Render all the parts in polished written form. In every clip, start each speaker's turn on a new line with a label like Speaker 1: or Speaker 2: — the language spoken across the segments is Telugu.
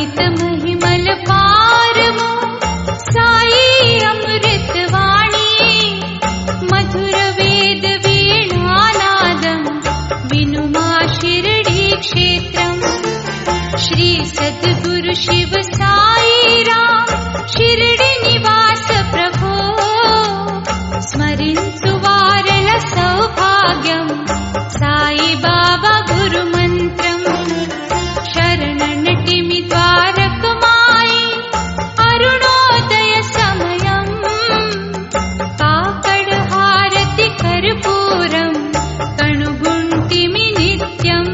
Speaker 1: अमित महिमल पारमो साई अमृत वाणी मधुर वेद वीणानादं विनुमा शिरडी क्षेत्रम् श्री सद्गुरु शिव साई राम शिरडी निवास प्रभो स्मरिन्तु वारल सौभाग्यं साई बाबा गुरु मंत्रम् शरणनटिमि द्वारकमाई अरुणोदय समयम् काकड हारति कर्पूरम् कणुगुण्टिमि नित्यम्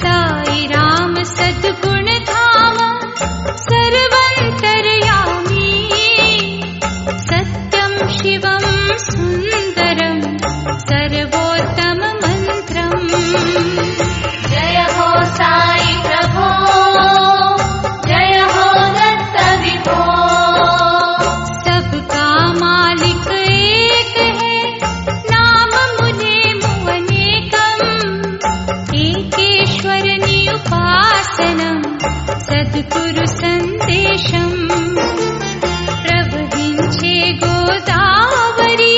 Speaker 1: साई राम सद्गुण धाम सर्वन्तर्यामी सत्यं शिवं सुन्दरं सर्वोत्तम मंत्रम् जय हो साई प्रभो जय हो दत्त विभो सबका मालिक एक है नाम मुने मुअनेकम् एकेश्वरनि उपासनम् सद्गुरु संदेशम् प्रवहिंचे गोदावरी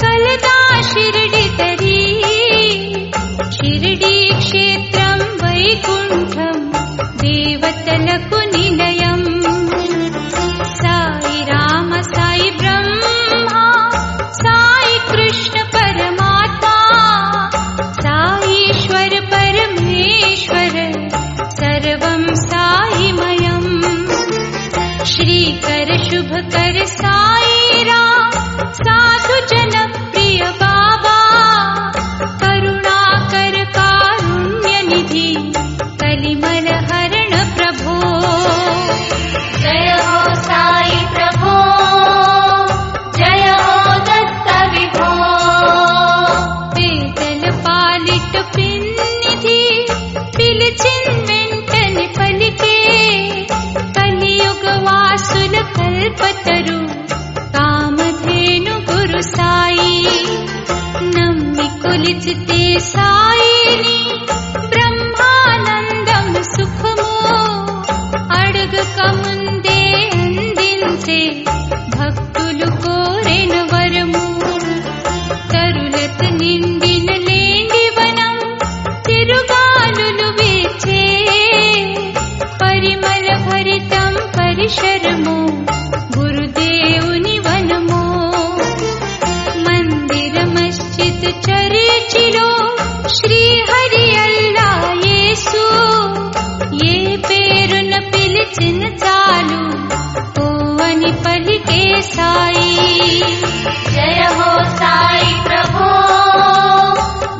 Speaker 1: कलदा शिरडी तरी शिरडी क्षेत्रं वैकुण्ठं देवतलकु निलयम् साई राम साई ब्रह्मा साई कृष्ण परमात्मा साईश्वर परमेश्वर सर्वं साईमयम् श्रीकर शुभकर साई राम साधु जन प्रिय बाबा करुणाकर कारुण्य निधि कलिमल हरण प्रभो जय हो साई प्रभो जय हो दत्त विभो पेदल पालिट पिन्निधि पिलिचिन वेंटनि पलिके कलियुग वासुल कल्पतरु कामधेनु गुरु साई नम्मि कुलिचिते साईनी ब्रह्मानंदं सुखमो अडगक मुंदे अंदिंचे भक्तुलु कोरेन वरमु तरुलत निंडिन लेंडिवनं तिरुगालुलु वेचे परिमल भरितं परिशरमो गुरुदेवुनि वनमो मंदिर मस्जिद चर्चिलो श्री हरि अल्ला येसु ये पेरुन पिलिचिन चालु ओवनि पलिके साई जय हो साई प्रभो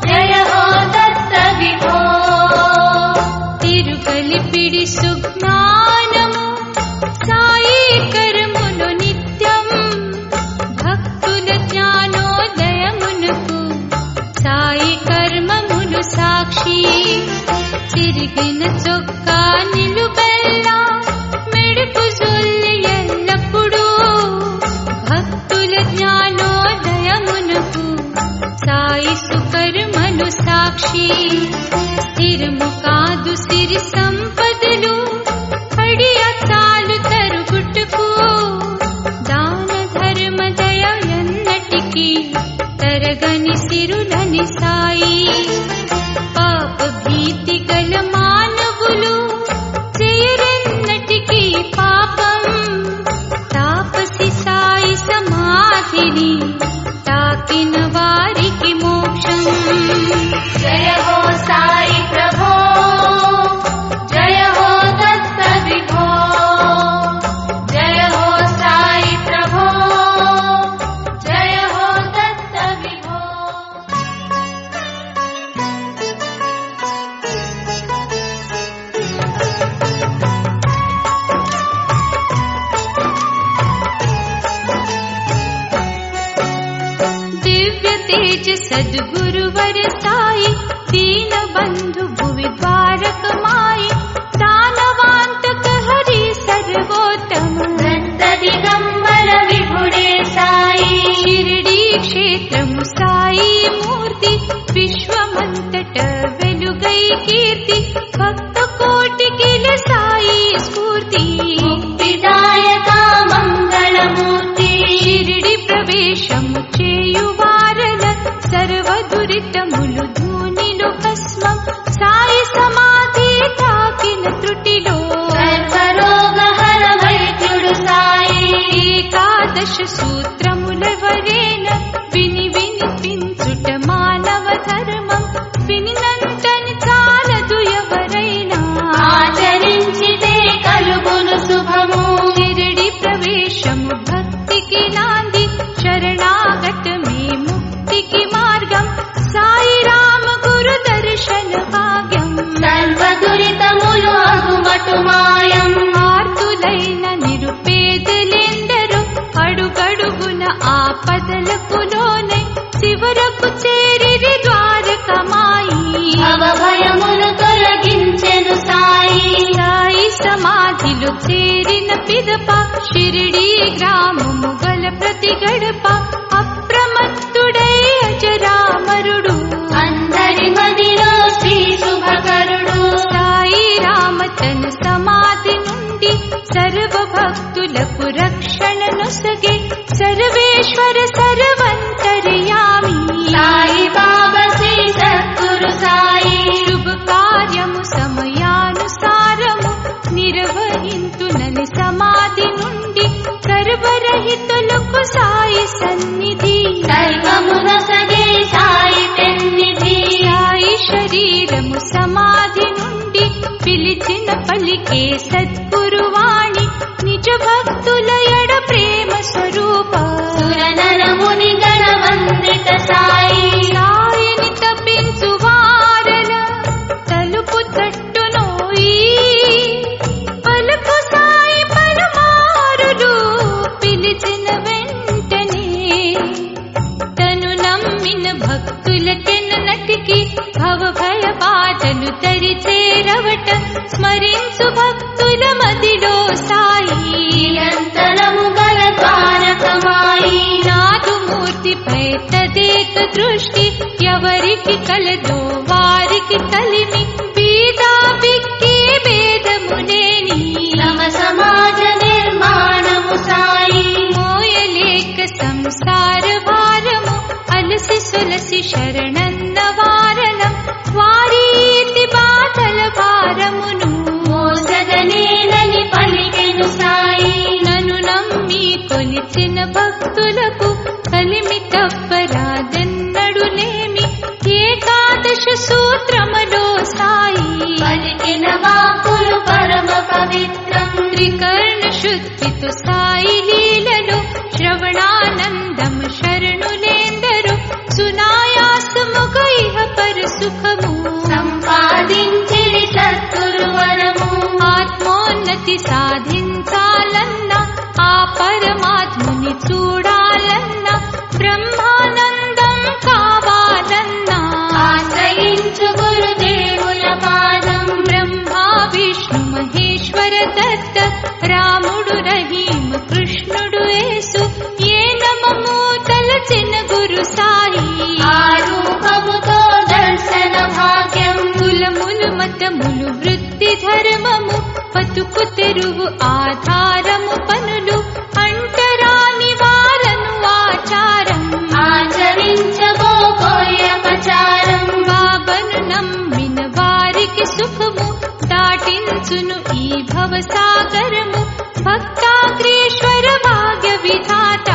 Speaker 1: जय हो दत्त विभो तिरुगलि पिडि सुज्ञानमु साई कर्मुलो नित्यं भक्तुल ज्ञानोदयमुनकु साई कर्ममुलु साक्षी तिरिगिन चొక్కా నిలుబెల్లా మెడుపు జొల్లి ఎల్లప్పుడు భక్తుల జ్ఞానోదయమునకు సాయి సుకర్మలు సాక్షి స్థిరము కాదు సిరి సంపదలు పడియ చాలు తరుగుట్టుకు దాన ధర్మ దయ ఎన్నటికి తరగని సిరులని సాయి పాప భీతి గల మానవులు చేయరెన్నటికి పాపం తాపసి సాయి సమాధిని తాకిన వారికి మోక్షం జయ హో సాయి ప్రభో జయ హో దత్త విభో జయ హో సాయి ప్రభో జయ హో దత్త విభో दिव्य तेज सद्गुरुवर साई दीन बंधु भुवि द्वारक माई दानवांतक हरि सर्वोत्तम दत्त दिगंबर विभुडे साई शिरडी क्षेत्रमु साई मूर्ति विश्वमंतट वेलुगै कीर्ति भक्त कोटिकिल साई मूर्ति
Speaker 2: मुक्तिदायका मंगलमूर्ति
Speaker 1: शिरडी प्रवेशము చేయువారల సర్వ దురితములు ధూనిలో భస్మం సాయి సమాధి తాకిన త్రుటిలో
Speaker 2: సర్వరోగహర వైద్యుడు సాయి
Speaker 1: ఏకాదశ సూత్రములెవరేన విని వినిపించుట మానవ ధర్మం వినినంతని చాలదు ఎవరైనా
Speaker 2: ఆచరించితే కలుగును శుభము
Speaker 1: షిరిడి ప్రవేశము భక్తికి నాంది శరణాగతమే ముక్తికి మార్గం సాయి రామ గురు దర్శన భాగ్యం
Speaker 2: సర్వ దురితములు అగుమటు మాయం
Speaker 1: ఆర్తులైన నిరుపేదలెందరూ అడుగడుగున ఆపదలకు లోనై శివరకు చేరిరి ద్వారకమాయి
Speaker 2: భవభయములు తొలగించెను సాయి
Speaker 1: సాయి సమాధిలో చేరిన పిదప షిరిడి గ్రామము గల ప్రతి గడప అప్రమత్తుడై అజరామరుడు
Speaker 2: అందరి మదిలో శ్రీ శుభకరుడు
Speaker 1: సాయి రామ తన సమాధి నుండి సర్వ భక్తులకు రక్షణ నొసగే సర్వేశ్వర సర్వంతర్యామి
Speaker 2: సాయి బాబా శ్రీ సద్గురు సాయి
Speaker 1: శుభ కార్యము సమయానుసారము నిర్వహింతునని సమాధి నుండి సర్వరహితులకు సాయి సన్నిధి
Speaker 2: సర్వమునసగే సాయి పెన్నిధి
Speaker 1: సాయి శరీరము సమాధి నుండి పిలిచిన పలికే సద్గురువాణి నిజ భక్తుల ఎడ ప్రేమ స్వరూప
Speaker 2: సురనరముని గణ వందిత సాయి
Speaker 1: సాయిని తప్పించు వారల తలుపు తట్టునోయి పలుకు సాయి పలుమారులు పిలిచిన వెంటనే తను నమ్మిన భక్తులకెన్నటికి భవ భయ బాధలు తరిచేరవట స్మరించు భక్తుల మదిలో సాయి
Speaker 2: నిరంతరము గల ద్వారకమాయి
Speaker 1: నాదు మూర్తిపై తదేక దృష్టి ఎవరికి కలదో వారికి కలిమి బీదా బిక్కి భేదములేని
Speaker 2: తమ సమాజ నిర్మాణము సాయి
Speaker 1: మోయలేక సంసార భారము అలసి సొలసి శరణన్న వారణం వారీతి బాధల భారమును
Speaker 2: మోసగనేనని పలికెను సాయి
Speaker 1: నన్ను నమ్మి కొలిచిన భక్తులకు కలిమి తప్పరాదెన్నడులేమి ఏకాదశ సూత్రములో సాయి
Speaker 2: పలికిన వాక్కులు పరమ పవిత్రం
Speaker 1: త్రికర్ణ శుద్ధితో సాయి లీలలో శ్రవణానందము శరణులేందరు సునాయాసముగా ఇహ పర సుఖము
Speaker 2: సంపాదించిరి సద్గురు వరము
Speaker 1: ఆత్మోన్నతి సాధించాలన్నా ఆ పరమాత్ముని చూడాలన్నా బ్రహ్మానందం కావాలన్నా
Speaker 2: ఆశ్రయించు గురుదేవుల పాదం
Speaker 1: బ్రహ్మా విష్ణు మహేశ్వర దత్త రాముడు రహీం కృష్ణుడు యేసు ఏ నమము తలచిన గురు సాయి
Speaker 2: ఆ రూపముతో దర్శన భాగ్యం
Speaker 1: కులములు మతములు వృత్తి ధర్మము బతుకు తెరువు ఆధారము పనులు అంటరాని వారను ఆచారం
Speaker 2: ఆచరించబోకోయపచారం
Speaker 1: బాబను నమ్మిన వారికి సుఖము దాటించును ఈ భవసాగరము భక్తాగ్రేశ్వర భాగ్య విధాత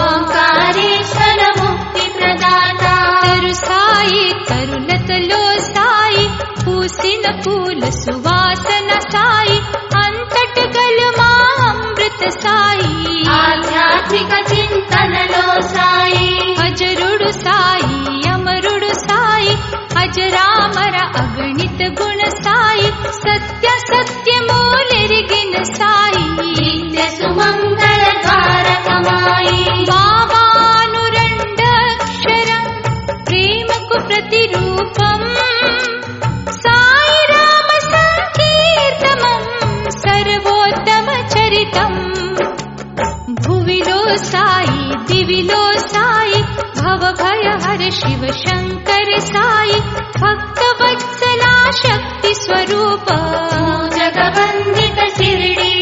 Speaker 2: ఓంకారేశ్వర ముక్తి ప్రదాత
Speaker 1: తరు సాయి తరులతలో సాయి పూసిన పూల సువాసన సాయి అంతట గల మా అమృత సాయి
Speaker 2: ఆధ్యాత్మిక చింతనలో సాయి
Speaker 1: అజరుడు సాయి అమరుడు సాయి అజరామర అగణిత గుణ సాయి సత్య సత్యమూలెరిగిన సాయి
Speaker 2: నిత్య సుమంగళ ద్వారకమాయి
Speaker 1: బాబానురండక్షరం ప్రేమకు ప్రతిరూపం సాయి రామ సంకీర్తనం సర్వోత్తమ చరితం భువిలో సాయి దివిలో సాయి భవ భయ హర శివ శంకర సాయి భక్త వత్సలా శక్తి స్వరూప
Speaker 2: జగవందిత శిరిడి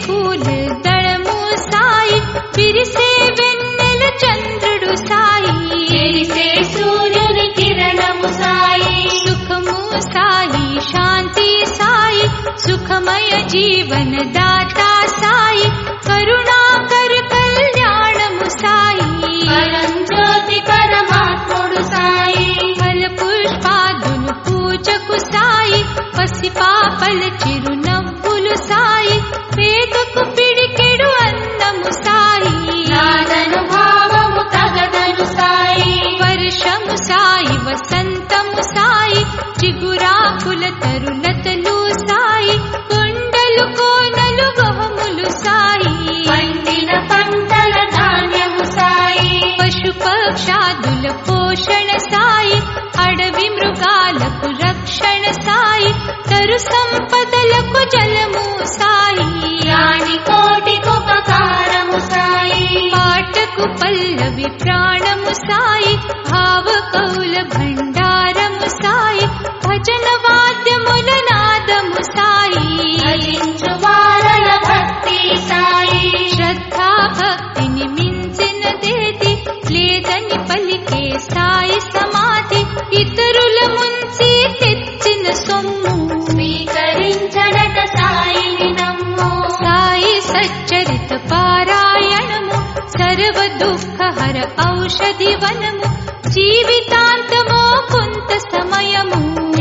Speaker 1: పూల దళము సాయి విరిసే వెన్నెల చంద్రుడు సాయి
Speaker 2: విరిసే సూర్యుని కిరణము సాయి
Speaker 1: సుఖము సాయి శాంతి సాయి సుఖమయ జీవన దాతా సాయి కరుణాకర కళ్యాణము సాయి
Speaker 2: పరంజ్యోతి పరమాత్ముడు సాయి
Speaker 1: ఫల పుష్పాదులు పూజకు సాయి పసిపాపల చిరునవ్వులు సాయి పేదకు పిడికెడు అన్నము సాయి
Speaker 2: నాదను భావము తగదను సాయి
Speaker 1: వర్షము సాయి వసంతము సాయి చిగురాకుల తరులతలు సాయి కొండలు కోనలు గహములు సాయి
Speaker 2: పండిన పంటల ధాన్యము సాయి
Speaker 1: పశు పక్షాదుల పోషణ సాయి అడవి మృగాలకు రక్షణ సాయి తరు సంపదలకు జలము సాయి
Speaker 2: యాని కోటికుపకారము సాయి
Speaker 1: పాటకు పల్లవి ప్రాణము సాయి భావ కౌల భండారము సాయి భజన వాద్యముల నాదము సాయి
Speaker 2: భజించు వారల భక్తి సాయి
Speaker 1: శ్రద్ధా భక్తిని మించినదేది లేదని పలికే సాయి సమాధి ఇతరుల ముంచి తెచ్చిన సొమ్ము
Speaker 2: స్వీకరించడట సాయిని నమ్ము
Speaker 1: సాయి సచ్చరిత పారాయణము సర్వ దుఃఖహర ఔషధి వనము జీవితాంతమో కొంత సమయము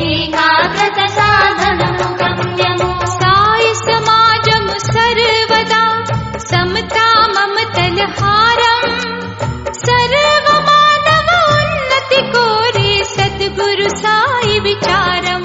Speaker 2: ఏకాగ్రత సాధనము గమ్యము
Speaker 1: సాయి సమాజము సర్వదా సమతా మమతల హారం సర్వ మానవ ఉన్నతి కోరే సద్గురు సాయి విచారం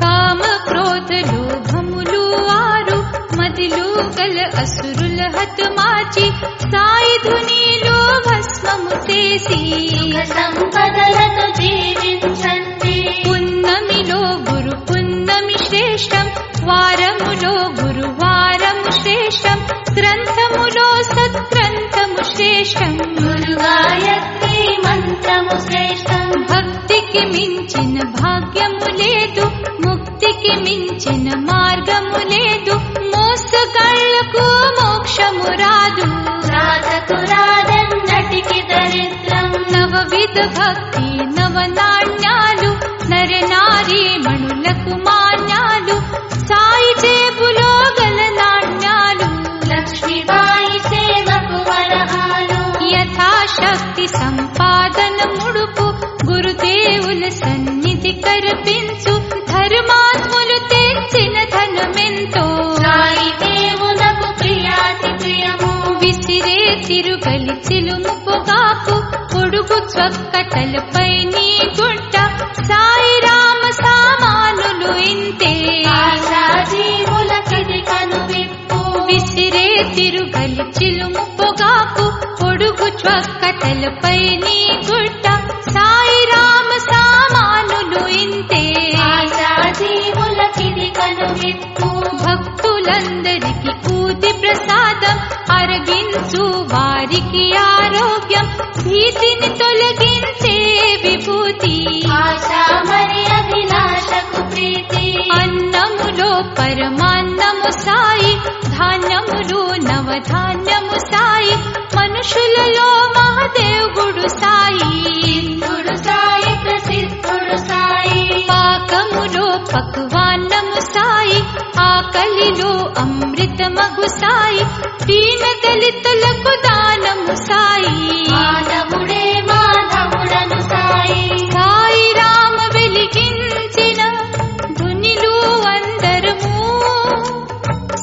Speaker 1: కామ క్రోధ లోభములు ఆరు మదిలో గల అసురుల హతమాచి సాయి ధునిలో భస్మము చేసి
Speaker 2: సుఖ సంపదలతో జీవించండి
Speaker 1: పున్నమిలో గురు పున్నమి శ్రేష్టం వారములో గురువారము శ్రేష్టం గ్రంథములో సత్గ్రంథము శ్రేష్టం
Speaker 2: గురు గాయత్రి మంత్రము శ్రేష్టం
Speaker 1: భక్తికి మించిన భాగ్యము లేదు ముక్తికి మించిన మార్గము లేదు మోసగాళ్లకు మోక్షము రాదు
Speaker 2: రాధకు రాదన్నటికి దరిద్రం
Speaker 1: నవవిధ భక్తి నవనాణ్యాలు నరనారీ మణులకు మాన్యాలు సాయి జేబులో గల నాణ్యాలు
Speaker 2: లక్ష్మీబాయి సేవకు వరహాలు
Speaker 1: యథాశక్తి సంపాదన ముడుపు గురుదేవుల సన్నిధి కర్పించు ధర్మాత్ములు తెచ్చిన ధనమెంతో
Speaker 2: సాయి దేవునకు ప్రియాతి ప్రియము
Speaker 1: విసిరే తిరుగలి చిలుము పొగాకు పొడుగు చొక్కటలపై నీ గుట్ట సాయి రామ సామానులు ఇంతే
Speaker 2: ఆశా జీవులకిది కనువిప్పు
Speaker 1: విసిరే తిరుగలి చిలుము పొగాకు పొడుగు చొక్కటలపై నీ గుట్ట సాయి రామ సామానులు ఇంతే
Speaker 2: ఆశా జీవులకిది కనువిప్పు
Speaker 1: భక్తులందరికీ ఊది ప్రసాదం అరగించు వారికి ఆరోగ్యం భీతిని తొలగించే విభూతి
Speaker 2: ఆశా మరి అభిలాషకు ప్రీతి
Speaker 1: అన్నములో పరమాన్నము సాయి ధాన్యములు నవధాన్యము సాయి మనుషులలో మహదేవుడు సాయి
Speaker 2: సిద్ధుడు సాయి ప్రసిద్ధుడు సాయి
Speaker 1: పాకములో పక్వాన్నము సాయి ఆకలిలో అమృతమగు సాయి దీన దళితులకు దానము సాయి
Speaker 2: మాధవుడే మాధవుడను సాయి
Speaker 1: సాయి రామ వెలిగించిన ధునిలు అందరము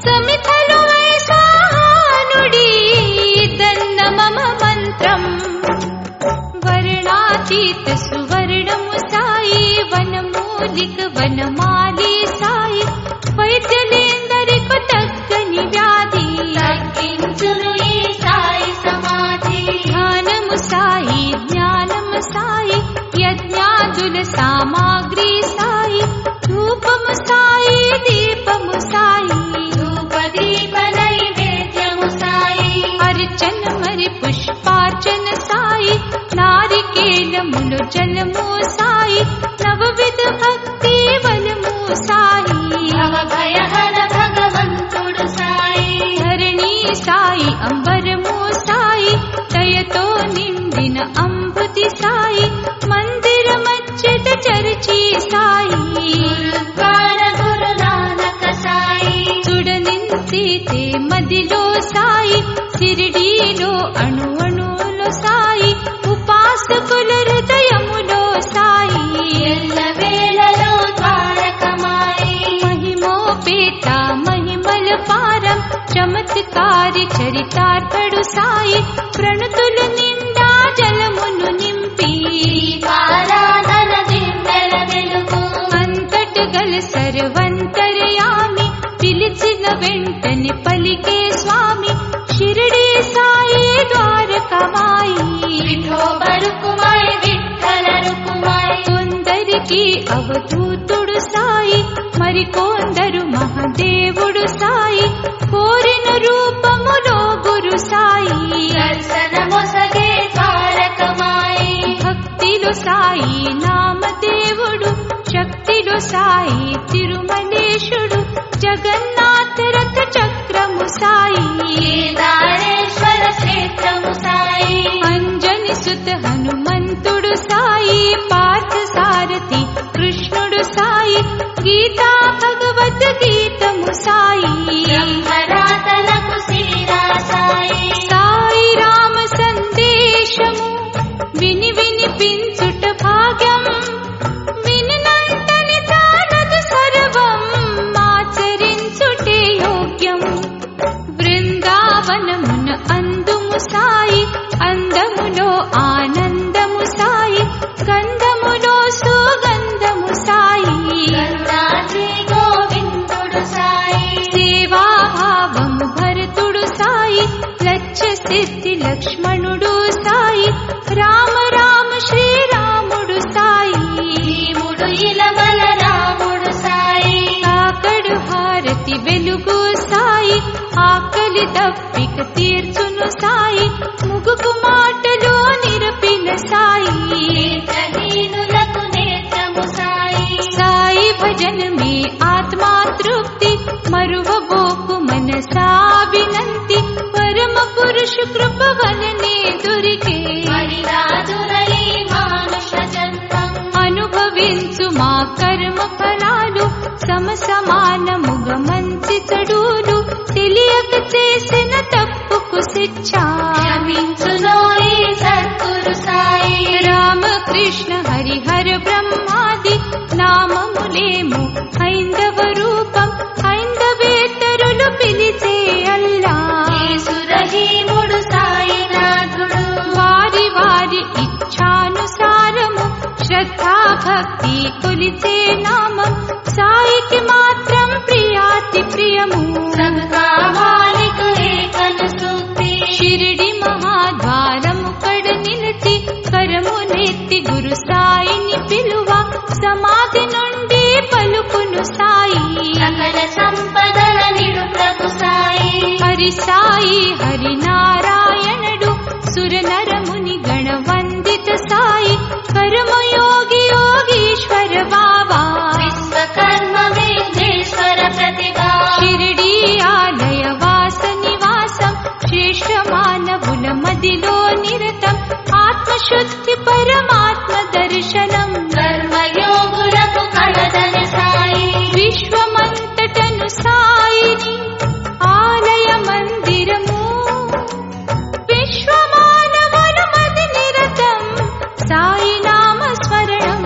Speaker 1: సమితలు వైసాహానుడి దన్న మమ మంత్రం వర్ణాతీత సువర్ణము సాయి వనమూలిక వనమాలి సాయి వైద్యులేందరికీ తగ్గని వ్యాధి
Speaker 2: తగ్గించును ఈ సాయి సమాధి
Speaker 1: ధ్యానము సాయి జ్ఞానము సాయి యజ్ఞాదుల సామాగ్రి సాయి ధూపము సాయి దీపము సాయి
Speaker 2: ధూప దీప నైవేద్యము సాయి
Speaker 1: అర్చన మరి పుష్పార్చన సాయి నారికేలములు జలము సాయి నవవిధ భక్తి బలము సాయి
Speaker 2: భవభయహర భగవంతుడు సాయి
Speaker 1: చమత్కారి చరితార్థుడు సాయి ప్రణతులు నిండా జలమును నింపి
Speaker 2: పారాధన దివ్వెల వెలుగు
Speaker 1: అంతట గల సర్వంతర్యామి పిలిచిన వెంటనే పలికే స్వామి షిరిడి సాయి ద్వారకమాయి
Speaker 2: విఠోబరుకుమాయి విఠల రుకుమాయి
Speaker 1: కొందరికి అవధూతుడు సాయి మరికొందరు మహాదేవుడు సాయి కోరిన రూపములో గురు సాయి
Speaker 2: దర్శనమొసగే ద్వారకమాయి
Speaker 1: భక్తిలో సాయి నామదేవుడు శక్తిలో సాయి తిరుమలేశుడు జగన్నాథ రథ చక్రము సాయి
Speaker 2: కేదారేశ్వర క్షేత్రము సాయి
Speaker 1: అంజని సుత హనుమంతుడు సాయి పార్థ సారథి కృష్ణుడు సాయి గీతా భగవద్ గీతము సాయి
Speaker 2: బ్రహ్మరాతలకు శ్రీరా సాయి
Speaker 1: సాయి రామ సందేశము విని వినిపించుట భాగ్యం వినినంతని చాలదు సర్వం ఆచరించుటే యోగ్యం బృందావనమున అందుము సాయి అందములో ఆనందము సాయి గంధములో సుగంధము సాయి
Speaker 2: గరుడాద్రి గోవిందుడు సాయి
Speaker 1: సేవాభావము భరతుడు సాయి లక్ష్య సిద్ధి లక్ష్మణుడు సాయి రామ రామ శ్రీరాముడు సాయి
Speaker 2: భీముడు ఇలవల రాముడు సాయి
Speaker 1: కాకడు హారతి వెలుగు సాయి ఆకలి దప్పిక తీర్చును సాయి ముగుకు మాటలో నిరపిన సాయి
Speaker 2: నేత్రహీనులకు నేత్రము సాయి
Speaker 1: సాయి భజన మే ఆత్మా తృప్తి మరువబోకు మనసా వినంతి పరమ పురుష కృప వలనే దొరికే
Speaker 2: మరిరాదురై మానుష జన్మం
Speaker 1: అనుభవించు మా కర్మ ఫలాలు సమసమానముగ మంచి చెడులు తెలియక చేసిన తప్పుకు శిక్ష
Speaker 2: క్షమించునోయి సద్గురు సాయి
Speaker 1: రామకృష్ణ హరిహర బ్రహ్మాది నామములేము హైందవ రూపం హైందవేతరులు పిలిచే అల్లా
Speaker 2: యేసురహీముడు సాయినాథుడు
Speaker 1: వారి వారి ఇచ్ఛానుసారము శ్రద్ధా భక్తి కొలిచే నామం సాయికి మాత్రం ప్రియాతి ప్రియము
Speaker 2: సబ్కా మాలిక్ ఏకన సూక్తి
Speaker 1: షిరిడి మహాద్వారము కడ నిలిచి కరము నెత్తి గురు సాయిని పిలువ సమాధి నుండి పలుకును సాయి
Speaker 2: సకల సంపదల నిడు ప్రభు సాయి
Speaker 1: హరి సాయి హరి నారాయణుడు సురనరముని గణవందిత సాయి కర్మయోగి యోగీశ్వర బాబా
Speaker 2: విశ్వకర్మ విఘ్నేశ్వర ప్రతిభా
Speaker 1: షిరిడి ఆలయ వాస నివాసం శ్రేష్ఠ మానవుల మదిలో నిరతం ఆత్మశుద్ధి పరమాత్మ దర్శనం
Speaker 2: కర్మయోగులకు కలదని సాయి
Speaker 1: విశ్వమంతటను సాయిని ఆలయ మందిరము విశ్వమానవుల మది నిరతం సాయి నామ స్మరణం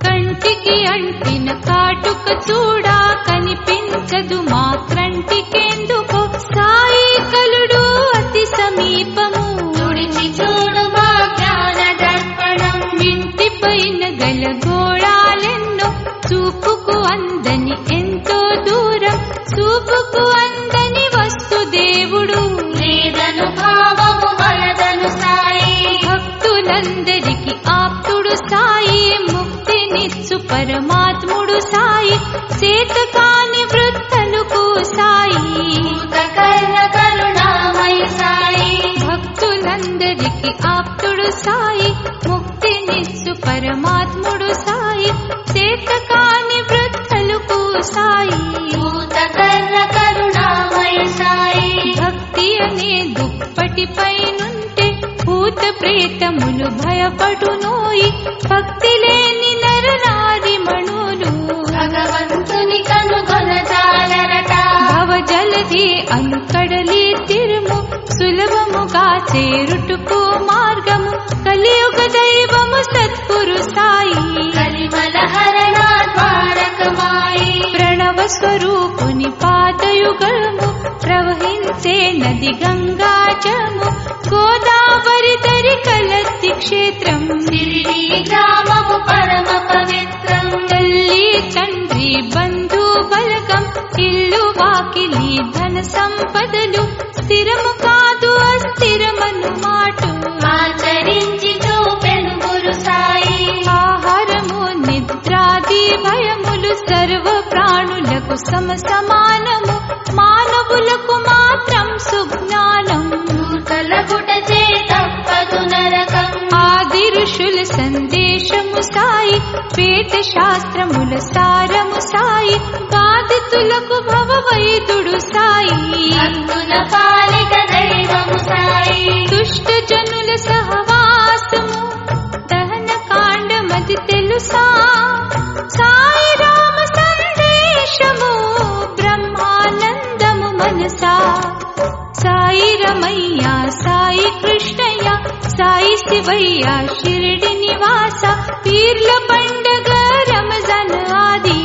Speaker 1: కంటికి అంటిన కాటుక చూడా కనిపించదు మా క్రంటికెందుకో సాయి కలుడు అతి సమీపము
Speaker 2: తుడిచి చూడు మా జ్ఞాన దర్పణం
Speaker 1: ఇంటి పైన గల గోళాలెన్నో చూపుకు అందని ఎంతో దూరం చూపుకు అందని వస్తు దేవుడు
Speaker 2: లేదను భావము వలదను సాయి
Speaker 1: భక్తులందరికి ఆప్తుడు సాయి ముక్తినిచ్చు పరమాత్ముడు సాయి చేతకాని వృత్తలకు సాయి
Speaker 2: భూతకర్ణ కరుణామయ సాయి
Speaker 1: భక్తులందరికి ఆప్తుడు సాయి ముక్తినిచ్చు పరమాత్ముడు సాయి చేతకాని వృత్తలకు సాయి
Speaker 2: భూతకర్ణ కరుణామయ సాయి
Speaker 1: భక్తి అనే దుప్పటిపై నుంటే భూత ప్రేతములు భయపడునోయి భక్తి లేని నరనారి మణులు
Speaker 2: భగవంతుని కనుగొనజాలరట
Speaker 1: భవజలధి అను కడలి తిరుము సులభముగా చేరుటకు మార్గము కలియుగ దైవము సద్గురు సాయి
Speaker 2: కలిమల హరణ ద్వారకమాయి
Speaker 1: ప్రణవ స్వరూపుని పాదయుగము ప్రవహించు నది గంగా జము గోదావరి దరి కలత్తి క్షేత్రం
Speaker 2: సిరిడి గ్రామము పరమ పవిత్రం
Speaker 1: తల్లి తండ్రి బంధు బలగం ఇల్లు వాకిలి ధన సంపదలు స్థిరము కాదు అస్థిరమను మాటు
Speaker 2: ఆచరించి చూపెను గురు సాయి
Speaker 1: ఆహారము నిద్రాది భయములు సర్వ ప్రాణులకు సమానము మానవులకు మాత్రం సుజ్ఞానం
Speaker 2: కలగుట చేతప్పదు నరకం
Speaker 1: ఆది ఋషుల సందేశము సాయి వేద శాస్త్రముల సారము సాయి బాధితులకు భవవైదుడు సాయి
Speaker 2: భక్తుల పాలిక దైవము సాయి
Speaker 1: దుష్ట జనుల సహవాసము దహన కాండమది తెలుసా సాయి రామ సందేశము బ్రహ్మానందము మనసా సాయి రమయ్య సాయి కృష్ణయ్య సాయి శివయ్య షిరిడి నివాస పీర్ల పండగ రంజాన్ ఆది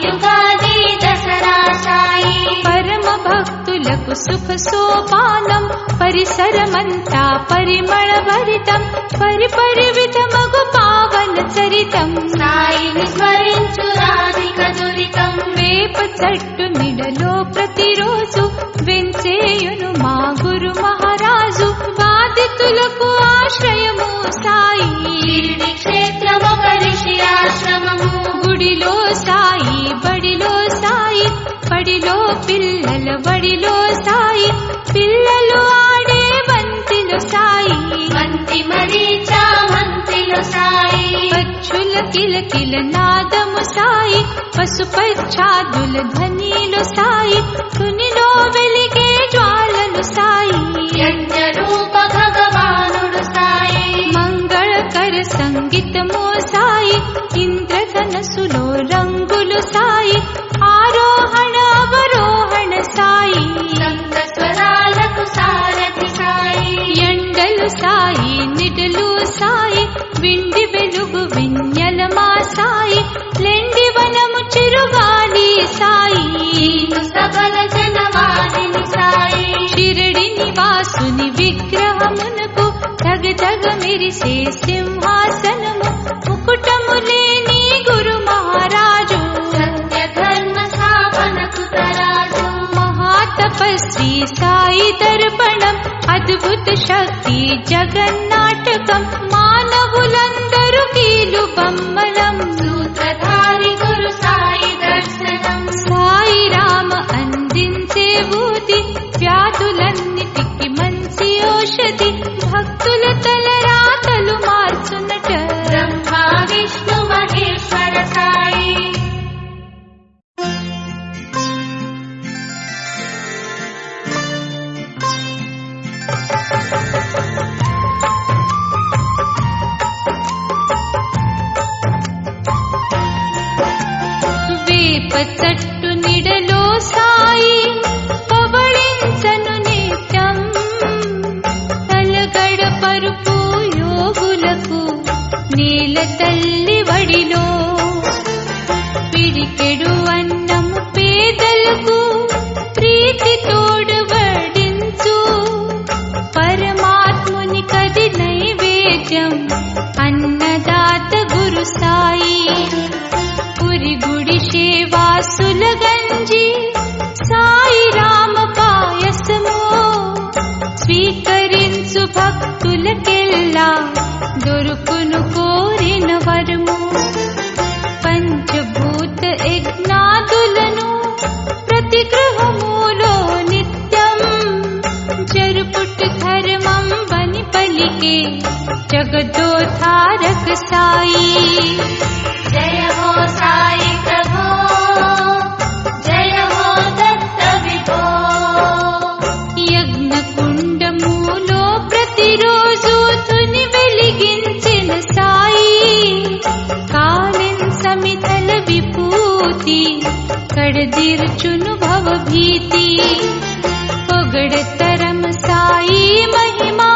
Speaker 2: యుగాది దసరా సాయి
Speaker 1: పరమ భక్తులకు సుఖ సోపానం పరిసరమంతా పరిమళ భరితం పరివిధమగు పావన చరితం
Speaker 2: సాయిని స్మరించు రాధిక దురితం
Speaker 1: వేప చెట్టు నిడలో ప్రతిరోజు వెంచేయును మా గురు మహారాజు బాధితులకు ఆశ్రయము సాయి
Speaker 2: షిరిడి క్షేత్రమొక ఋషి ఆశ్రమము
Speaker 1: గుడిలో సాయి బడిలో సాయి బడిలో పిల్లల బడిలో సాయి పిల్లలు ఆడే బంతిలో సాయి
Speaker 2: బంతి మరీచా మంతిలో సాయి
Speaker 1: పచ్చుల కిలకిల నాదము సాయి పసుపచ్చాదుల ధ్వనిలో సాయి తునిలో వెలిగే జ్వాలలు సాయి
Speaker 2: యజ్ఞ రూప భగవానుడు సాయి
Speaker 1: మంగళకర సంగీతము సాయి ఇంద్రధనస్సులో రంగులు సాయి ఆరోహణ అవరోహణ సాయి
Speaker 2: సప్త స్వరాలకు సారథి సాయి
Speaker 1: ఎండలు సాయి నిడలు సాయి విండి వెలుగు విన్యలమా సాయి లెండి వనము చిరుగాలి సాయి
Speaker 2: సకల జనవాదిని సాయి
Speaker 1: షిరిడి నివాసుని విగ్రహమునకు తగ మెరిసే సింహాసనము ముకుటము లేని గురు మహారాజు
Speaker 2: సత్య ధర్మ స్థాపనకు తరాజు
Speaker 1: మహాతపస్వి సాయి దర్పణం అద్భుత శక్తి జగన్నాటకం మానవులందరూ కీలు బమ్మలం
Speaker 2: సూత్రధారి గురు సాయి దర్శనం
Speaker 1: సాయి రామ అందించే ఊది వ్యాధులన్నిటికి మంచి ఔషధి భక్తుల తలరాతలు మార్చునట
Speaker 2: బ్రహ్మ విష్ణు మహేశ్వర సాయి
Speaker 1: వేప చెట్టు నిడలో సాయి పవళించను నిత్యం తలగడ పరుపు యోగులకు నీల తల్లి వడిలో పిడికెడు అన్నము పేదలకు ప్రీతి తోడు వడించు పరమాత్ముని కది నైవేద్యం అన్నదాత గురు సాయి పురి గుడి సేవాసుల గంజి సాయి రామ పాయసము స్వీకరించు భక్తులకెల్లా దొరుకును కోరిన వరము పంచభూత యజ్ఞాదులను ప్రతి గృహములో నిత్యం జరుపుట ధర్మం బని పలికే జగదోధారక సాయి
Speaker 2: జయ హో సాయి ప్రభో జయ హో దత్త విభో
Speaker 1: యజ్ఞ కుండములో ప్రతిరోజు తుని వెలిగించిన సాయి కాలిన్ సమితల విభూతి కడదీర్చును భవభీతి పొగడతరం సాయి మహిమా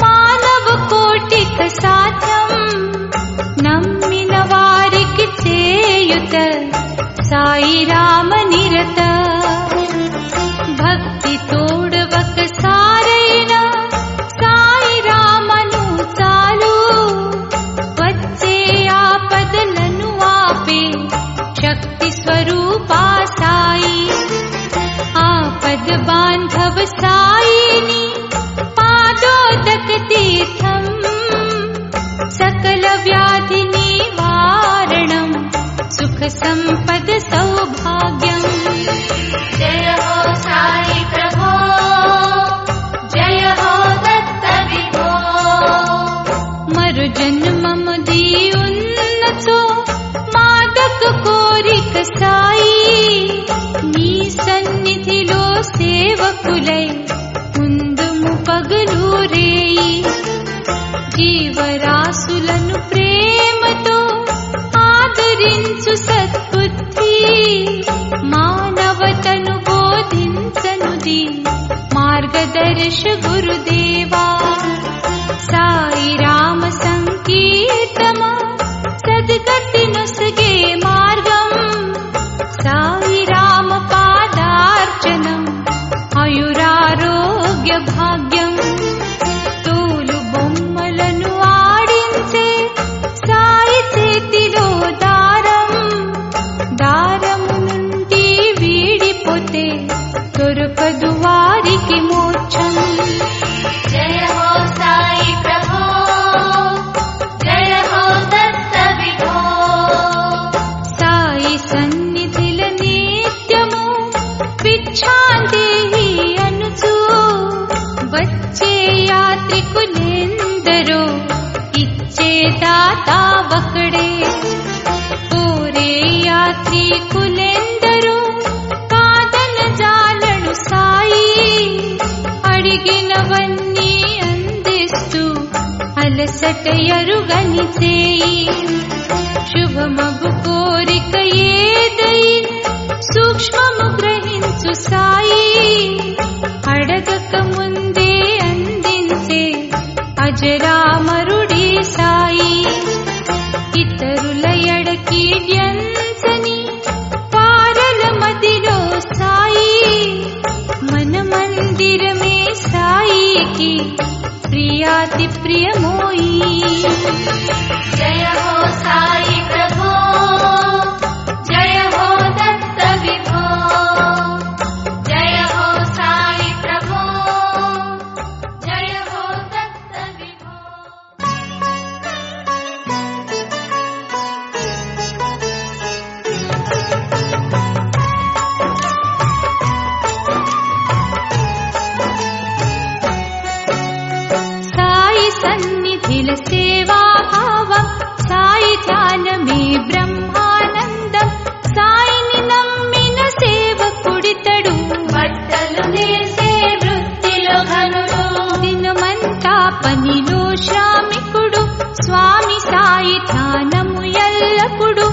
Speaker 1: మానవ కోటిక సాధ్యం నమ్మిన వారికి చేయుత సాయి రామ నిరత భక్తి తోడ सुख संपद सौभाग्यम्।
Speaker 2: जय हो साई प्रभो, जय हो दत्त विभो।
Speaker 1: मरु जन्मम दीउन्नतो मादक कोरिक साई, नी सन्निधिलो సేవకులై ముందుము పగలు రేయి, జీవరాశులను ప్రేమతో ఆదరించు సద్బుద్ధి, మానవతను బోధించనుది మార్గదర్శ గురుదేవా। సాయి రామ సంకీర్తమా సద్గతి నొసగే మార్గం, సాయి రామ పాదార్చనం ఆయురారోగ్య భాగ్యం। తోలు బొమ్మలను ఆడించే సాయి చేతిలో దారం, దారము నుండి వీడిపోతే దొరకదు వారికి మోక్షం।
Speaker 2: जय हो साई प्रभो, जय हो दत्त विभो।
Speaker 1: సాయి సన్నిధిల నిత్యము భిక్షాందేహి అనుచు వచ్చే యాత్రికులెందరో ఇచ్చే దాతా ఒకడే। కోరే యాత్రికులెందరో కాదన జాలడు సాయి, అడిగినవన్నీ అందిస్తూ అలసట ఎరుగని చేయి। శుభమగు కోరిక ఏదైనా సూక్ష్మము గ్రహించు సాయి, అడగక ముందే అందించే అజరామరుడే సాయి। ఇతరుల ఎడకి డ్యంచని పారల మదిలో సాయి, మన మందిరమే సాయికి ప్రియాతి ప్రియమోయి।
Speaker 2: जय हो साई प्रभो, जय हो दत्त विभो। जय हो साई प्रभो, जय हो दत्त विभो।
Speaker 1: సాయి సన్నిధిల సేవాభావం, సాయి ధ్యానమే బ్రహ్మానందం, సాయిని నమ్మిన సేవకుడితడు
Speaker 2: బట్టలు నేసే వృత్తిలో ఘనుడు,
Speaker 1: దినమంతా పనిలో శ్రామికుడు, స్వామి సాయి ధ్యానము ఎల్లప్పుడు,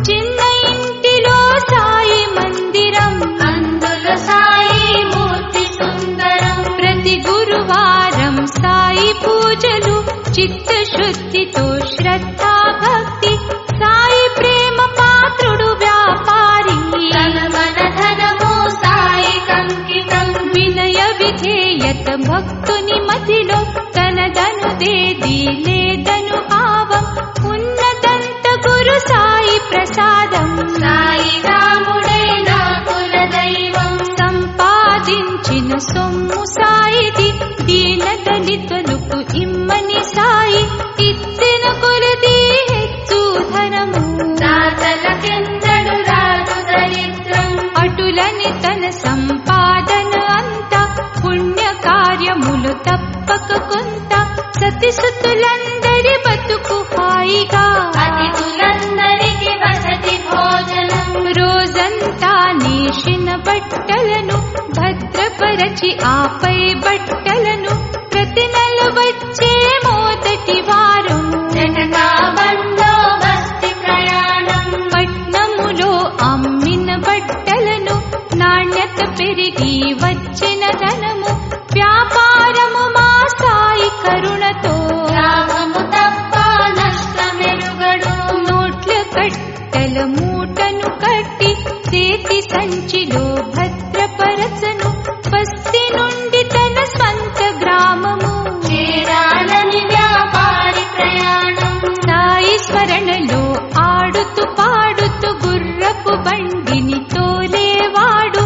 Speaker 1: చిన్న ఇంటిలో సాయి మందిరం,
Speaker 2: అందులో సాయి మూర్తి సుందరం।
Speaker 1: ప్రతి గురువారం సాయి పూజలు, చిత్తశుద్ధితో శ్రద్ధా భక్తి, సాయి ప్రేమ పాత్రుడు వ్యాపారి,
Speaker 2: తన మన ధనము సాయి కంకితం।
Speaker 1: వినయ విధేయత భక్తుని మదిలో, తనదనుదేది లేదను భావం, ఉన్నదంత గురు సాయి ప్రసాదం,
Speaker 2: సాయి రాముడే నా కుల దైవం।
Speaker 1: సంపాదించిన సొమ్ము సాయిది, దీన దళితులకు ఇమ్మని సాయి, ఇచ్చిన కొలది హెచ్చు ధనము,
Speaker 2: దాతలకెన్నడు రాదు దరిద్రం।
Speaker 1: అటులని తన సంపాదన అంతా పుణ్య కార్యములు తప్పక కొంత, సతిసుతులందరి బతుకు హాయిగా,
Speaker 2: అతిథులందరికీ వసతి భోజనం।
Speaker 1: రోజంతా నేసిన బట్టలను భద్రపరచి ఆపై బట్టలను, ప్రతి నెల వచ్చే మొదటి వారం
Speaker 2: జటకా బండో బస్తి ప్రయాణం।
Speaker 1: పట్నములో అమ్మిన బట్టలను, నాణ్యత పెరిగి వచ్చిన ధనము, వ్యాపారము మా సాయి కరుణతో,
Speaker 2: లాభము తప్ప నష్టమెరుగడు।
Speaker 1: నోట్ల కట్టల మూటను కట్టి చేతి సంచిలో భద్రపరచను, బస్తి నుండి తన స్వంత గ్రామము
Speaker 2: చేరాలని వ్యాపారి ప్రయాణం।
Speaker 1: సాయి స్మరణలో ఆడుతూ పాడుతూ గుర్రపు బండిని తోలేవాడు,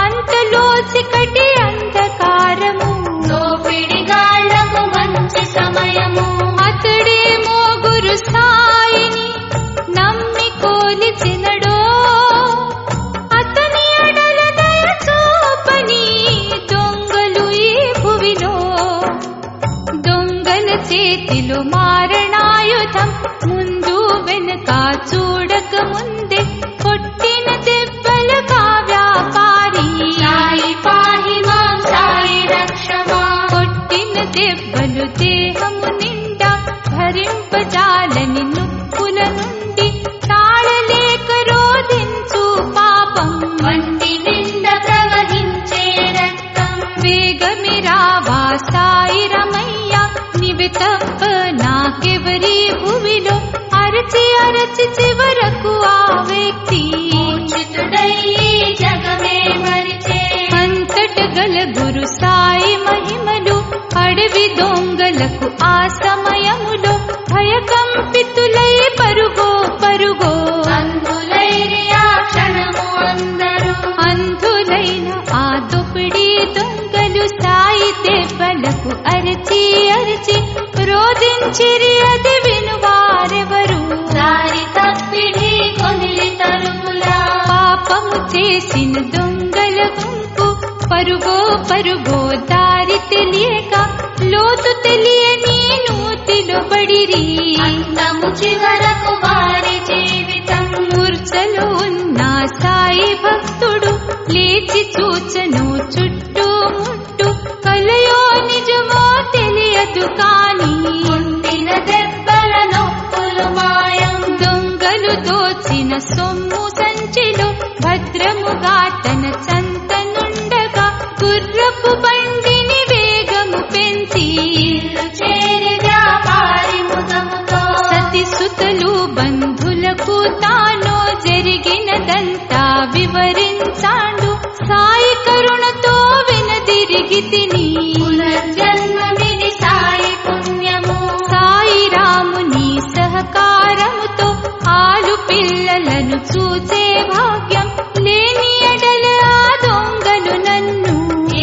Speaker 1: అంతలో చికటి అంధకారము,
Speaker 2: దోపిడిగాళ్లకు మంచి సమయము।
Speaker 1: అతడేమో గురు సాయిని నమ్మి కోలిచినడో, చేతిలో మారణాయుధం ముందు వెనుక చూడక ముందే కొట్టిన దెబ్బలుగా వ్యాపారి
Speaker 2: సాయి పాహి మాం సాయి రక్ష మాం
Speaker 1: కొట్టిన దెబ్బలు దేహము నిండా భరింపజాలని నొప్పుల నుండి తాళలేక రోధించు పాపం
Speaker 2: వంటి నిండా ప్రవహించే రక్తం
Speaker 1: వేగమిరావా సాయి రమయ్య నివి తప్ప నాకెవరి భువిలో అరచి అరచి చివరకు ఆ వ్యక్తి
Speaker 2: మూర్ఛితుడయ్యి జగమే మరిచే
Speaker 1: అంతట గల గురు సాయి మహిమలు అడవి దొంగలకు ఆ సమయములో భయకంపితులై పరుగో పరుగో
Speaker 2: అందులైరి ఆ క్షణము అందరూ
Speaker 1: అంధులైన ఆ దొపిడి దొంగలు సాయి దెబ్బలకు అరచి అరచి రోధించిరి అది వినువారెవరు
Speaker 2: దారి తప్పిడి కొనిలి తరుములా
Speaker 1: పాపము చేసిన దొంగల గుంపు పరుగో పరుగో దారి తెలియక లోతు తెలియని నూతిలో పడిరి
Speaker 2: అంతము చివరకు వారి జీవితం
Speaker 1: మూర్ఛలో ఉన్న సాయి భక్తుడు లేచి చూచను చుట్టూ ముట్టు కలయో నిజమో తెలియదు కాని
Speaker 2: పుట్టిన దెబ్బల నొప్పులు మాయం
Speaker 1: దొంగలు దోచిన సొమ్ము సంచిలో భద్రముగా తన సంత నుండగా గుర్రపు బండిని వేగము పెంచి
Speaker 2: ఇల్లు చేరి వ్యాపారి ముదముతో
Speaker 1: సతి సుతలు బంధులకు తాను జరిగినదంతా వివరించాడు సాయి కరుణతో వినదిరిగి తిని
Speaker 2: పునర్జన్మమిది సాయి పుణ్యము
Speaker 1: సాయి రాముని సహకారముతో ఆలు పిల్లలను చూసే భాగ్యం లేని ఎడల ఆ దొంగలు నన్ను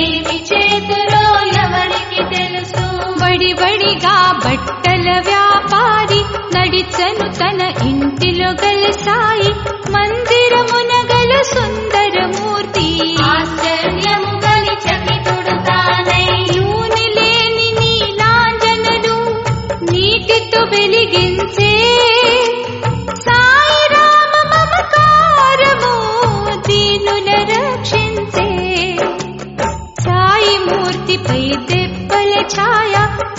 Speaker 2: ఏమి చేతురో ఎవరికి తెలుసు
Speaker 1: వడివడిగా బట్టల వ్యాపారి నడిచను తన ఇంటిలో గల సాయి మందిరమున గల సుందరమూర్తి
Speaker 2: ఆశ్చర్యము గలి చకితుడు తానై
Speaker 1: నూనె లేని నీలాంజనలు నీటితో వెలిగించే సాయి రామ మమకారము దీనుల రక్షించే సాయి మూర్తిపై దెబ్బల ఛాయ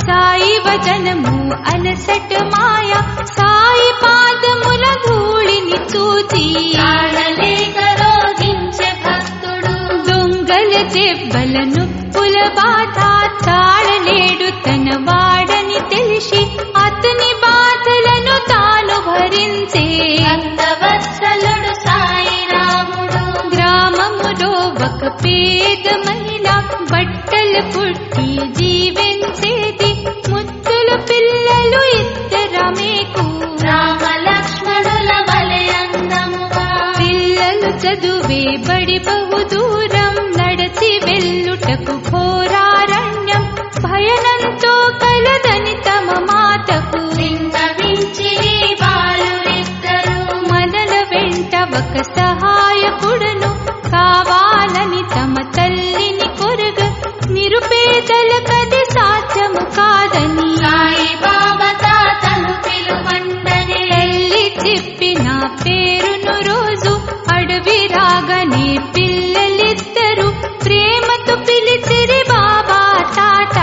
Speaker 1: సాయి వచనము అలసట మాయ సాయి పాదముల ధూళిని చూచి
Speaker 2: తాళలేక రోధించే భక్తుడు
Speaker 1: దొంగల దెబ్బల నొప్పుల బాధ తాళలేడు తన వాడని తెలిసి అతని బాధలను తాను భరించే
Speaker 2: భక్తవత్సలుడు సాయి రాముడు
Speaker 1: గ్రామములో ఒక పేద మహిళ బట్టలు కుట్టి జీవించేది ముద్దుల పిల్లలు ఇద్దరమేకు
Speaker 2: రామ లక్ష్మణుల వలె అందముగా
Speaker 1: పిల్లలు చదువే బడి బహు దూరం నడచి వెళ్ళుటకు ఘోరారణ్యం భయనంతో కలదని తమ మాతకు
Speaker 2: విన్నవించిరి బాలురిద్దరు
Speaker 1: మనల వెంట ఒక సహాయకుడును కావాలని తమ తల్లిని కొరగ నిరుపేదలకది సాధ్యము కాదని
Speaker 2: సాయి బాబా తాతను పిలువండని
Speaker 1: తల్లి చెప్పిన పేరును రోజు అడవి రాగానే పిల్లలిద్దరు ప్రేమతో పిలిచిరి బాబా తాత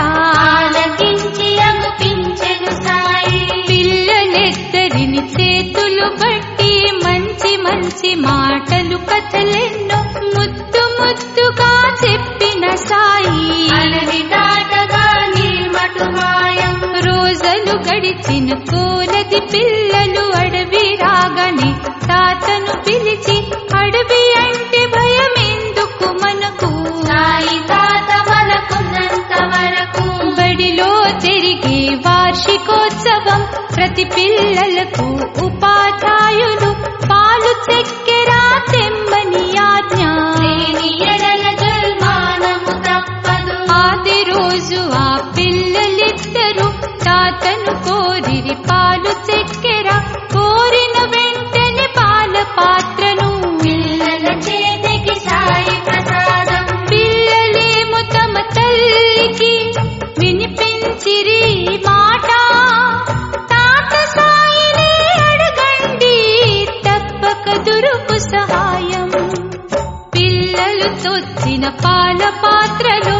Speaker 2: ఆలకించి అగుపించెను సాయి
Speaker 1: పిల్లలిద్దరిని చేతులు బట్టి మంచి మంచి మాటలు కథలెన్నో ముద్దు ముద్దుగా చెప్పిన సాయి
Speaker 2: అలవి దాటగా నీమటు మాయం
Speaker 1: రోజులు గడిచిన కోలది పిల్లలు అడవి రాగానే తాతను పిలిచి అడవి అంటే భయమెందుకు మనకు
Speaker 2: సాయి తాత మనకున్నంత వరకు
Speaker 1: బడిలో జరిగే వార్షికోత్సవం ప్రతి పిల్లలకు ఉపాధ్యాయులు పాలు చక్కెర తెమ్మని ఆజ్ఞ
Speaker 2: లేని ఎడల జల్మానము తప్పదు
Speaker 1: ఆది రోజు ఆ పిల్లలిద్దరూ తాతను కోరిరి పాలు చక్కెర కోరిన వెంటనే పాల పాత్రను
Speaker 2: పిల్లల చేతికి సాయి ప్రసాదం
Speaker 1: పిల్లలేమో తమ తల్లికి వినిపించిరి మాట సహాయం. పిల్లలు తొచ్చిన పాల పాత్రలో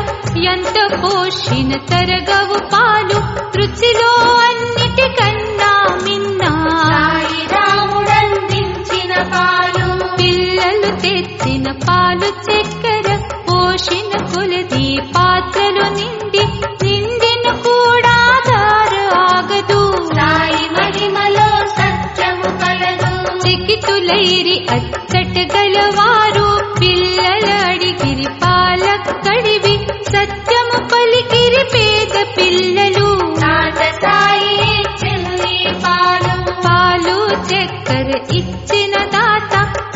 Speaker 1: ఎంత పోషిన తరగవు పాలు, రుచిలో అన్నిటికన్నా మిన్నా
Speaker 2: సాయి రాముడందించిన పాలు.
Speaker 1: పిల్లలు తెచ్చిన పాలు చక్కెర పోషిన కొలది పాత్రలు నిండి, నిండిన కూడా దారు ఆగదు.
Speaker 2: సాయి మహిమలో సత్యము కలదు.
Speaker 1: చికితులైరి అచ్చట గలవారు పిల్లల అడిగిరి పాలక్కడివి, సత్యము పలికిరి పేద పిల్లలు.
Speaker 2: తాత సాయి చెల్లి పాలు.
Speaker 1: పాలు చక్కెర ఇచ్చిన దాత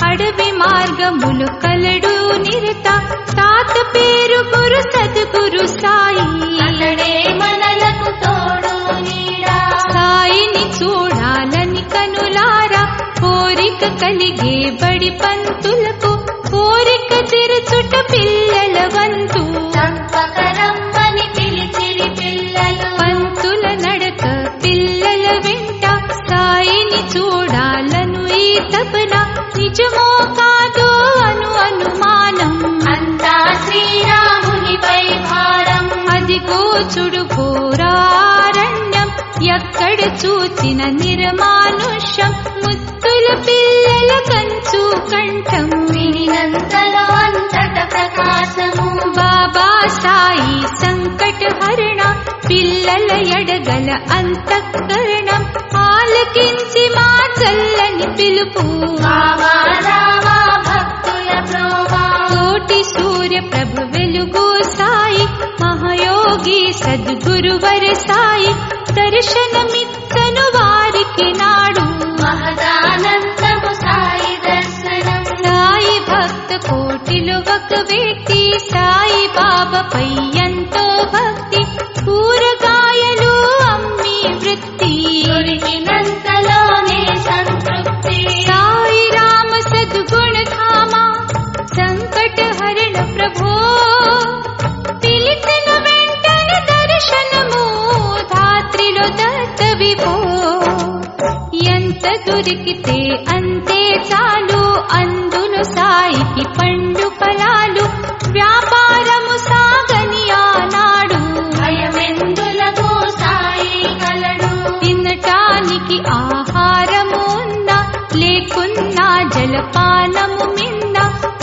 Speaker 1: అడవి మార్గములు కలడు నిరత. తాత పేరు గురు సద్గురు సాయి,
Speaker 2: అతడే మనలకు తోడు నీడా.
Speaker 1: సాయిని చూడాలని కనులారా కోరిక కలిగే బడి పంతులకు, కోరిక తీర్చుట పిల్లల వంతు.
Speaker 2: తప్పకరమ్మని పిలిచిరి పిల్లలు.
Speaker 1: పంతుల నడక పిల్లల వెంట సాయిని చూడాలను ఈ తపన, నిజమో కాదో అనుమానం.
Speaker 2: అంతా శ్రీరామునిపై భారం.
Speaker 1: అదిగో చుడు ఘోరారణ్యం, ఎక్కడ చూచిన నిర్మానుష్యం. ముత్తుల పిల్లల కంచు కంఠం,
Speaker 2: వినినంతలో అంతట ప్రకాశము.
Speaker 1: బాబా సాయి సంకట హరణ, పిల్లల ఎడగల అంతఃకరణం. ఆలకించి మా చల్లని పిలుపు,
Speaker 2: బాబా రామా భక్తుల ప్రోభా.
Speaker 1: కోటి సూర్య ప్రభు వెలుగు సాయి, మహాయోగి సద్గురువర సాయి. దర్శనమిత్తను వారికి నాడు,
Speaker 2: మహదానందము సాయి దర్శనం.
Speaker 1: సాయి భక్త కోటిలో ఒక వ్యక్తి, సాయి బాబాపై ఎంతో భక్తి. కూరగాయలు అమ్మి వృత్తి,
Speaker 2: దొరికినంతలోనే సంతృప్తి.
Speaker 1: సాయి రామ సద్గుణ ధామ, సంకట హరణ ప్రభో. పిలిచిన వెంటనే దర్శనము, ధాత్రిలో దత్త విభో. ఎంత దొరికితే అంతే చాలు, అందులో సాయికి పండు ఫలాలు. వ్యాపారము సాగని ఆనాడు,
Speaker 2: భయమెందులకు సాయి కలడు.
Speaker 1: తినటానికి ఆహారము ఉన్నా, లేకున్నా జలపానము మిన్న.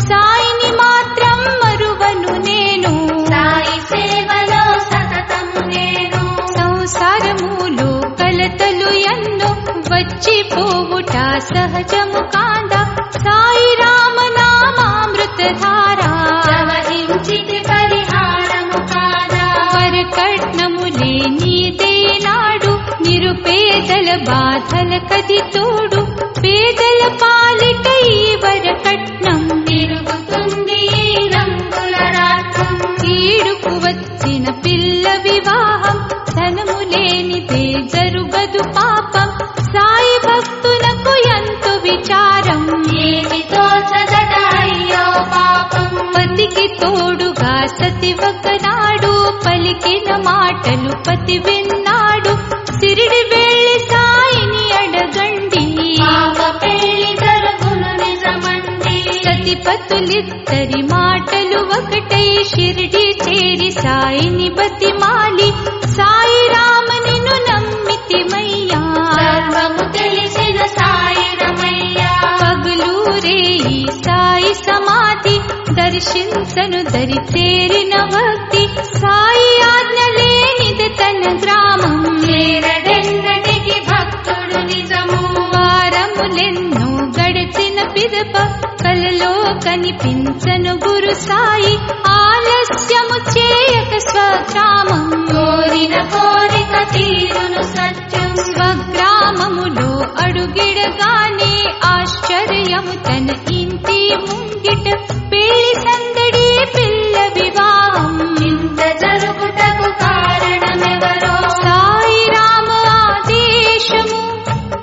Speaker 1: సాయిని మాత్రం మరువను నేను,
Speaker 2: సాయి సేవలో సతతము నేను.
Speaker 1: సంసారములో కలతలు ఎన్నో వచ్చిపోవుట సహజము కాదా. సాయి రామ నామామృతధారా,
Speaker 2: ప్రవహించితి పరిహారము కాదా.
Speaker 1: వరకట్నములే నీదే నాడు, నిరుపేదల బాధల కది తోడు. పేదల పాలిట ఈ వరకట్నం,
Speaker 2: తిరుగుతుంది ఈ రంగుల రాట్నం.
Speaker 1: ఈడుకు వచ్చిన పిల్ల వివాహం, ధనము లేనిదే జరుగదు పాపం. సాయి భక్తులకు ఎంతో విచారం,
Speaker 2: ఏమి తోచదట అయ్యో పాపం.
Speaker 1: పతికి తోడుగా సతి ఒకనాడు, పలికిన మాటలు పతి విన్నాడు. సిరిడి వెళ్ళి సాయిని అడగండి,
Speaker 2: పాప పెళ్లి జరుగును నిజమండి.
Speaker 1: సతిపతులిద్దరి మాటలు ఒకటై షిరిడి చేరి సాయిని బతిమాలి. సాయి రామ నిన్ను నమ్మితిమయ్యా,
Speaker 2: సర్వము తెలిసిన సాయి రమయ్యా.
Speaker 1: పగులూరే ఈ సాయి సమాధి, దర్శించను దరి చేరిన భక్తి. సాయి ఆజ్ఞ లేనిది తన గ్రామం,
Speaker 2: చేరడెన్నటికి భక్తుడు నిజము.
Speaker 1: వారములెన్నో గడిచిన పిదప, కలలో కనిపించను గురు సాయి. ఆలస్యము చేయక స్వగ్రామం,
Speaker 2: కోరిన కోరిక తీరును సత్యం.
Speaker 1: స్వగ్రామములో అడుగిడగానే ఆశ్చర్యము తన ఇంటి ముంగిట. పెళ్లి సందడి పిల్ల వివాహం,
Speaker 2: ఇంత జరుగుటకు కారణమెవరో.
Speaker 1: సాయి రామ ఆదేశము,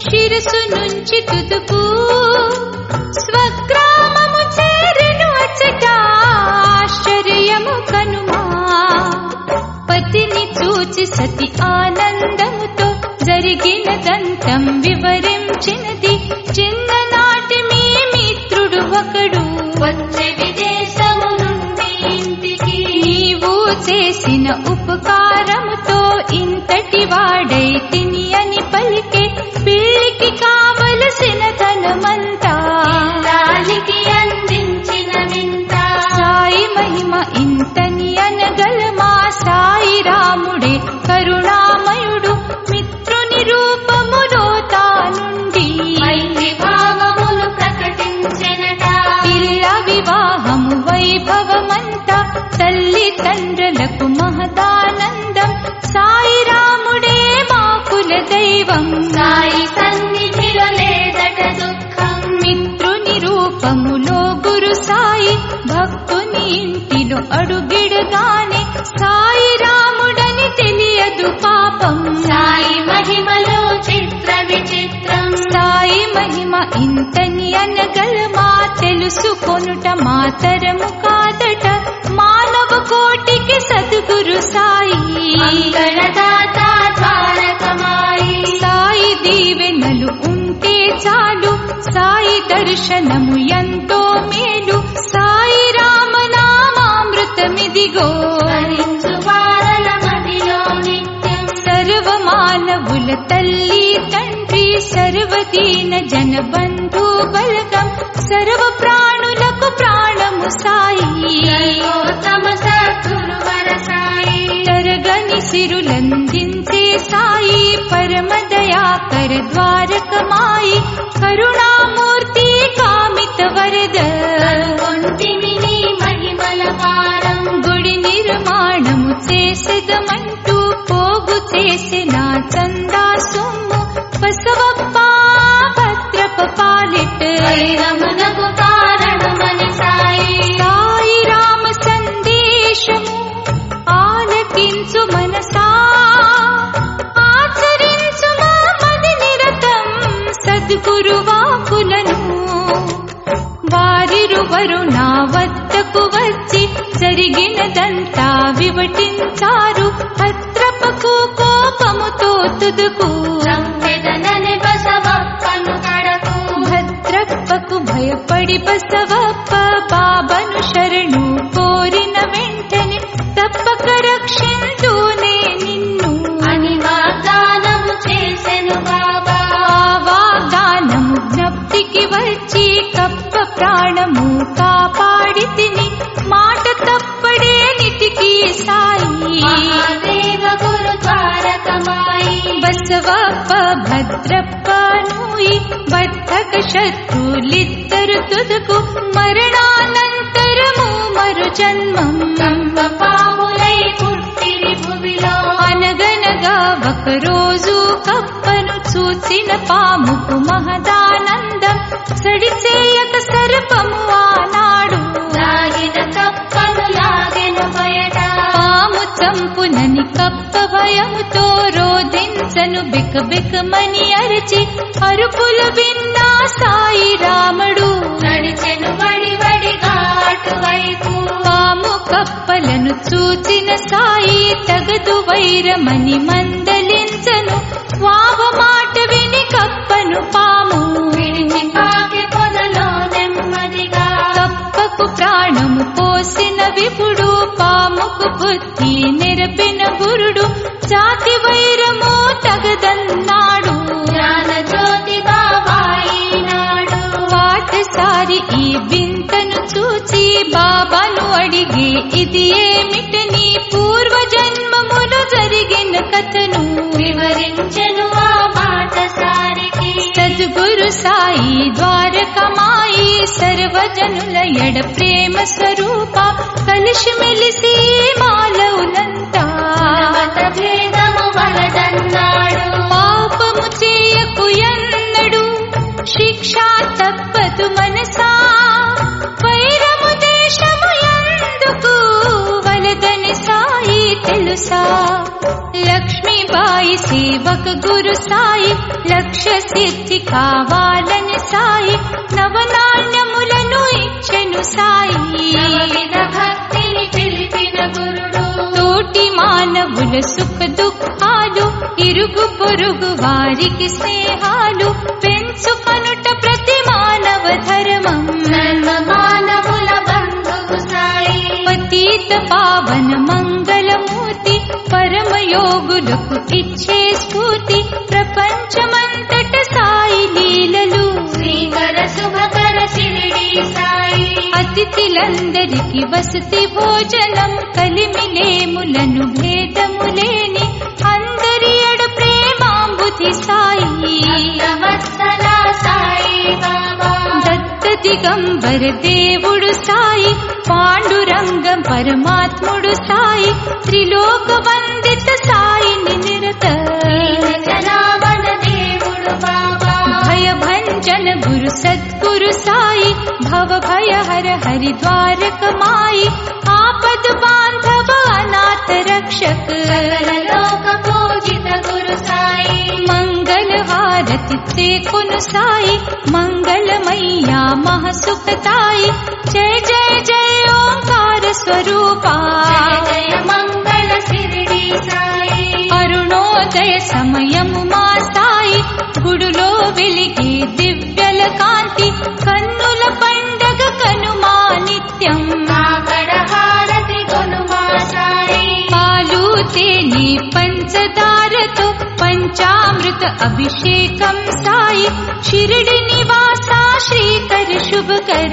Speaker 1: శిరసు నుంచి తుదుకు. స్వగ్రామము చేరెను అచ్చట, ఆశ్చర్యము కనుమా. పతిని చూచి సతి ఆనందముతో జరిగినదంతం వివరించినది. చిన్ననాటి మీ మిత్రుడు సేవకుడు
Speaker 2: వచ్చే విదేశము నుండి ఇంటికి
Speaker 1: నీవు చేసిన ఉపకారముతో ఇంతటి వాడై తిని అని పలికే పిల్లికి కావలసిన ధనమంతా
Speaker 2: ఇల్లాలికి అందించిన వింత
Speaker 1: సాయి మహిమ ఇంతని అనగలమా సాయి రాముడే కరుణామయుడు మిత్రుని రూపములో తానుండి
Speaker 2: మైత్రి భావములు ప్రకటించెనట
Speaker 1: పిల్ల వివాహము వైభవమంతా తల్లి తండ్రులకు మహదానందం సాయి రాముడే మా కుల దైవం
Speaker 2: సాయి సన్నిధిలో లేదట దుఃఖం
Speaker 1: మిత్రుని రూపములో గురు సాయి భక్తుని ఇంటిలో అడుగిడగానే సాయి రాముడని తెలియదు పాపం
Speaker 2: సాయి మహిమలో చిత్ర విచిత్రం
Speaker 1: సాయి మహిమ ఇంతని అనగలమా తెలుసుకొనుట మాతరము కాదట మానవ కోటికి సద్గురు సాయి
Speaker 2: మంగళదాత ద్వారకమాయి
Speaker 1: సాయి దీవెనలు ఉంటే చాలు సాయి దర్శనము ఎంతో మేలు సాయి రామనామామృతమిదిగో
Speaker 2: స్మరించు వారల మదిలో నిత్యం
Speaker 1: సర్వ మానవుల తల్లి తండ్రి సర్వదీన జన బంధు బలగం సర్వ ప్రాణులకు ప్రాణము సాయి
Speaker 2: సర్వోత్తమ సద్గురువర సాయి
Speaker 1: తరగని సిరులందించే సాయి పరమ దయాకర ద్వారకమాయి కరుణామూర్తి కామిత వరద
Speaker 2: కొంటిమి నీ మహిమల పారం
Speaker 1: గుడి నిర్మాణము చేసేదమంటూ పోగు చేసిన చందా సొమ్ము బసవప్ప భద్రప పాలిట్
Speaker 2: వైరమునకు కారణమని సాయి
Speaker 1: సాయి రామ సందేశము ఆలకించు మనసా ఆచరించు మా మది నిరతం సద్గురు వాకులను వారిరువరు నా వద్దకు వచ్చి జరిగినదంతా వివటించారు భద్రపకు కోపముతో తుదుకు
Speaker 2: సంవేదనని బసవప్పను కడకు
Speaker 1: భద్రప్పకు భయపడి బసవప్ప బాబను శరణు కోరిన వెంటనే తప్పక రక్షించునే నిన్ను
Speaker 2: అని వాగ్దానము చేసెను బాబా
Speaker 1: ఆ వాగ్దానము జ్ఞప్తికి వచ్చి కప్ప ప్రాణము కాపాడి తిని మాట తప్పడే నిటికి సాయి
Speaker 2: మహాదేవ గురు ద్వారకమాయి
Speaker 1: బసవప్ప భద్రప్ప నూయి బద్ధక శత్రులిద్దరు తుదకు మరణానంతరము మరు జన్మం
Speaker 2: కంప పాములై పుట్టిరి భువిలో
Speaker 1: అనగనగా ఒకరోజు కప్పను చూచిన పాముకు మహదానందం సడిచేయక సర్పము ఆనాడు
Speaker 2: లాగిన కప్పను లాగెను బయట
Speaker 1: పాము చంపునని కప్ప భయముతో రోదించను బికబికమని అరిచి అరుపులు విన్నా సాయి రాముడు
Speaker 2: నడిచెను వడివడిగా అటువైపు
Speaker 1: పాము కప్పలను చూచిన సాయి తగదు వైరమని మందలించను వావ మాట విని కప్పను పాము
Speaker 2: విడిచి పాకి పొదలో నెమ్మదిగా
Speaker 1: కప్పకు ప్రాణము పోసిన విపుడు పాముకు బుద్ధి నిరపిన గురుడు జాతి వైరము తగదన్నాడు
Speaker 2: జ్ఞాన జ్యోతి బాబాయి నాడు
Speaker 1: పాటసారి ఈ వింతను చూచి బాబాను అడిగి ఇది ఏమిటని పూర్వజన్మములు జరిగిన కథను
Speaker 2: వివరించెను ఆ బాటసారికి
Speaker 1: సద్గురు సాయి ద్వారకమాయి సర్వజనుల ఎడ ప్రేమ స్వరూప కలిసి మెలిసి మాలవులంతా
Speaker 2: మత భేదము వలదన్నాడు
Speaker 1: పాపము చేయకు ఎన్నడు శిక్ష తప్పదు మనసా వైరము దేశము ఎందుకు వలదని సాయి తెలుసా లక్ష్మీబాయి సేవక గురు సాయి లక్ష్య సిద్ధి కావాలని సాయి నవనాణ్యములను ఇచ్చెను సాయి
Speaker 2: నవవిధ భక్తిని పిలిపిన గురుడు
Speaker 1: తోటి మానవుల సుఖ దుఃఖాలు ఇరుగు పొరుగు వారికి స్నేహాలు పెంచుకొనుట ప్రతి మానవ ధర్మం
Speaker 2: ధర్మ
Speaker 1: పావన మంగళమూర్తి పరమయోగులకు ఇచ్చే స్ఫూర్తి ప్రపంచమంతట సాయి లీలలు
Speaker 2: శ్రీకర శుభకర షిరిడి సాయి
Speaker 1: అతిథులందరికి వసతి భోజనం కలిమిలేములను భేదములేని అందరి అడు ప్రేమాంబుధి సాయి
Speaker 2: వత్సల సాయి బాబా
Speaker 1: దత్త దిగంబర దేవుడు సాయి పాండురంగం పరమాత్ముడు సాయి త్రిలోక వందిత సాయిని నిరత
Speaker 2: జనావన దేవుడు బాబా
Speaker 1: భయభంజన గురు సద్గురు సాయి భవ భయ హర హరిద్వారకమాయి ఆపద బాంధవ అనాథ రక్షక
Speaker 2: లోక పూజిత గురు సాయి
Speaker 1: మంగళ హారతి తే కొను సాయి మంగళమయ్యా మహసుఖతాయి జయ జయ జయ ఓంకార స్వరూపా
Speaker 2: జయ జయ మంగళ షిరిడి సాయి
Speaker 1: అరుణోదయ సమయము మా సాయి గుడులో వెలిగే దివ్యల కాంతి కన్నుల పండగ కనుమా నిత్యం
Speaker 2: కాకడ హారతి కొనుమా సాయి
Speaker 1: పాలు తేనె పంచదారతో పంచామృత అభిషేకం సాయి షిరిడి నివాస శ్రీకర శుభకర